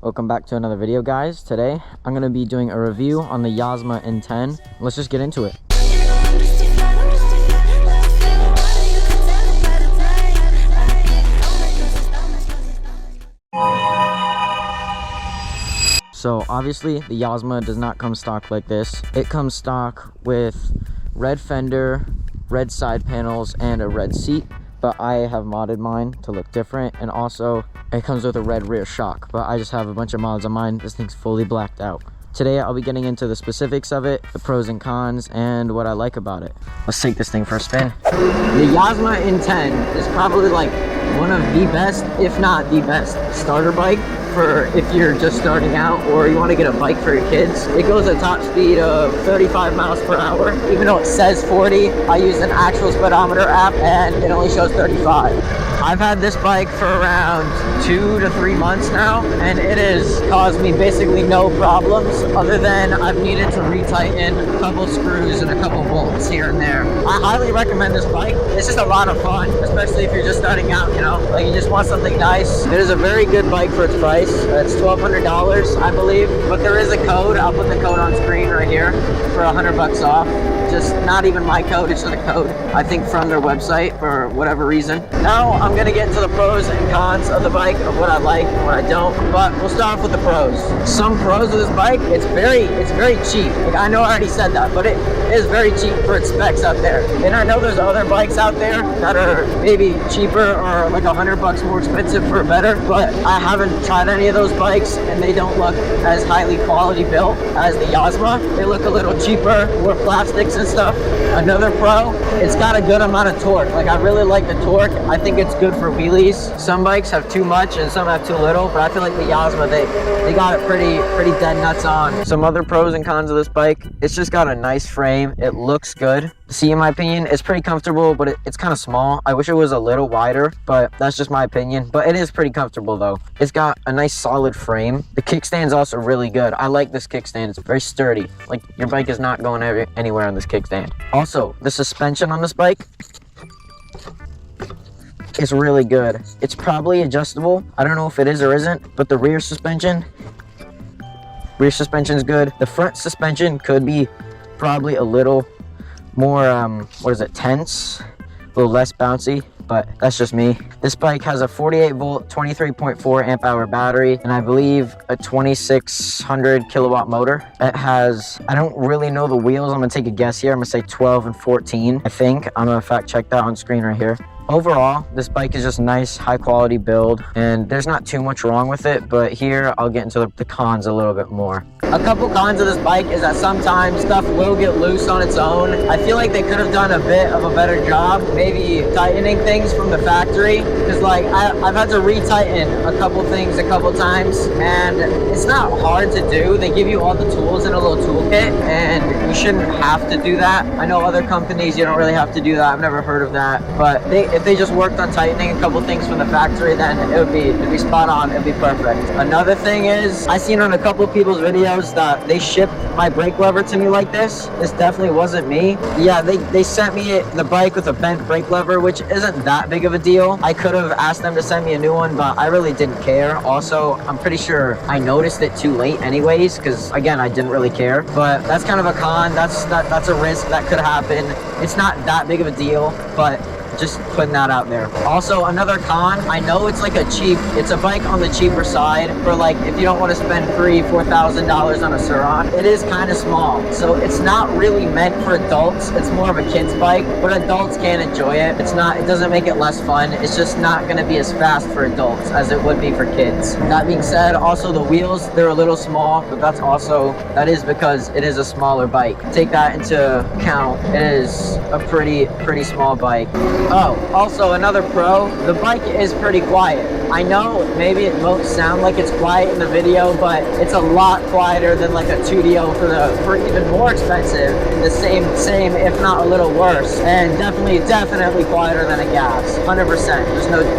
Welcome back to another video, guys. Today I'm going to be doing a review on the Yasma N10. Let's just get into it. So obviously the Yasma does not come stock like this. It comes stock with red fender, red side panels, and a red seat. But I have modded mine to look different, and also it comes with a red rear shock, but I just have a bunch of mods on mine. This thing's fully blacked out. Today I'll be getting into the specifics of it, the pros and cons, and what I like about it. Let's take this thing for a spin. The Yasma N10 is probably like one of the best, if not the best, starter bike for if you're just starting out or you want to get a bike for your kids. It goes at top speed of 35 miles per hour. Even though it says 40, I use an actual speedometer app and it only shows 35. I've had this bike for around 2 to 3 months now, and it has caused me basically no problems other than I've needed to retighten a couple screws and a couple bolts here and there. I highly recommend this bike. It's just a lot of fun, especially if you're just starting out, you know, like you just want something nice. It is a very good bike for its price. It's $1,200, I believe, but there is a code. I'll put the code on screen right here for $100 off. Just not even my code, it's just a code, I think, from their website for whatever reason. Now I'm gonna get into the pros and cons of the bike, of what I like and what I don't, but we'll start off with the pros. Some pros of this bike, it's very cheap. Like, I know I already said that, but it is very cheap for its specs out there. And I know there's other bikes out there that are maybe cheaper or like $100 more expensive for better, but I haven't tried any of those bikes and they don't look as highly quality built as the Yasma. They look a little cheaper, more plastics and stuff. Another pro, it's got a good amount of torque. Like, I really like the torque. I think it's good for wheelies. Some bikes have too much and some have too little, but I feel like the Yasma, they got it pretty dead nuts on. Some other pros and cons of this bike, it's just got a nice frame. It looks good. See, in my opinion, it's pretty comfortable, but it's kind of small. I wish it was a little wider, but that's just my opinion. But it is pretty comfortable though. It's got a nice solid frame. The kickstand's also really good. I like this kickstand. It's very sturdy. Like, your bike is not going anywhere on this kickstand. Also, the suspension on this bike is really good. It's probably adjustable. I don't know if it is or isn't, but the rear suspension is good. The front suspension could be probably a little more tense, a little less bouncy, but that's just me. This bike has a 48 volt 23.4 amp hour battery, and I believe a 2600 kilowatt motor. It has, I don't really know the wheels, I'm gonna take a guess here. I'm gonna say 12 and 14, I think. I'm gonna fact check that on screen right here. Overall, this bike is just nice, high quality build, and there's not too much wrong with it, but here I'll get into the cons a little bit more. A couple cons of this bike is that sometimes stuff will get loose on its own. I feel like they could have done a bit of a better job, maybe tightening things from the factory, because like I've had to retighten a couple things a couple times, and it's not hard to do. They give you all the tools in a little toolkit, and you shouldn't have to do that. I know other companies, you don't really have to do that. I've never heard of that, but if they just worked on tightening a couple things from the factory, then it'd be spot on. It'd be perfect. Another thing is, I seen on a couple of people's videos that they shipped my brake lever to me like this. This definitely wasn't me. Yeah, they sent me the bike with a bent brake lever, which isn't that big of a deal. I could have asked them to send me a new one, but I really didn't care. Also, I'm pretty sure I noticed it too late anyways, because again, I didn't really care. But that's kind of a con. That's a risk that could happen. It's not that big of a deal, but just putting that out there. Also, another con, I know it's like it's a bike on the cheaper side for like if you don't want to spend $3,000-$4,000 on a Sur-Ron. It is kind of small, so it's not really meant for adults. It's more of a kid's bike, but adults can enjoy it. It doesn't make it less fun. It's just not going to be as fast for adults as it would be for kids. That being said, also the wheels, they're a little small, but that is because it is a smaller bike. Take that into account. It is a pretty small bike. Oh, also another pro, the bike is pretty quiet. I know maybe it won't sound like it's quiet in the video, but it's a lot quieter than like a 2DO for even more expensive, the same if not a little worse, and definitely quieter than a gas, 100%.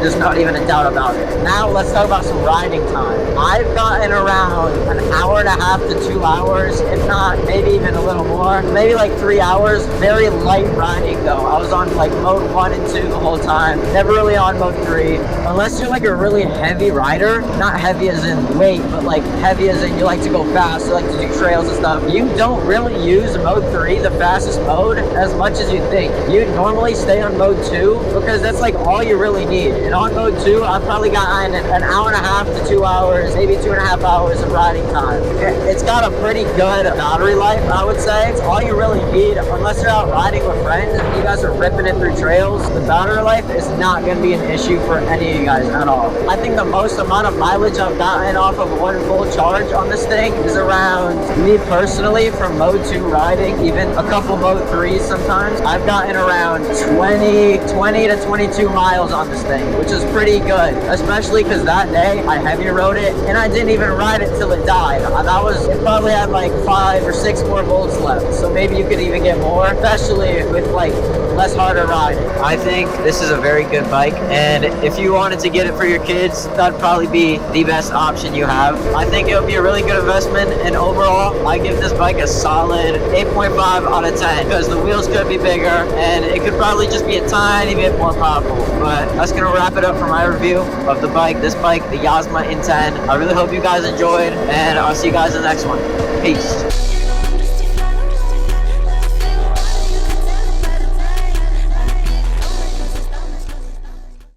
There's not even a doubt about it. Now let's talk about some riding time. I've gotten around an hour and a half to 2 hours, if not maybe even a little more, maybe like 3 hours. Very light riding though. I was on like mode 1 and 2 the whole time, never really on mode 3. Unless you're like a really heavy rider, not heavy as in weight, but like heavy as in you like to go fast, you like to do trails and stuff, you don't really use mode 3, the fastest mode, as much as you think. You'd normally stay on mode 2 because that's like all you really need. And on mode 2, I've probably gotten an hour and a half to 2 hours, maybe 2.5 hours of riding time. It's got a pretty good battery life, I would say. It's all you really need, unless you're out riding with friends and you guys are ripping it through trails. The battery life is not going to be an issue for any of you guys at all. I think the most amount of mileage I've gotten off of one full charge on this thing is around, me personally, from mode 2 riding, even a couple mode 3s sometimes, I've gotten around 20 to 22 miles on this thing, which is pretty good, especially because that day I heavy rode it and I didn't even ride it till it died. It probably had like 5 or 6 more volts left, so maybe you could even get more, especially with like less harder riding. I think this is a very good bike, and if you wanted to get it for your kids, that'd probably be the best option you have. I think it would be a really good investment, and overall I give this bike a solid 8.5 out of 10 because the wheels could be bigger and it could probably just be a tiny bit more powerful. But that's gonna wrap it up for my review of the bike, this bike, the Yasma In10. I really hope you guys enjoyed, and I'll see you guys in the next one. Peace.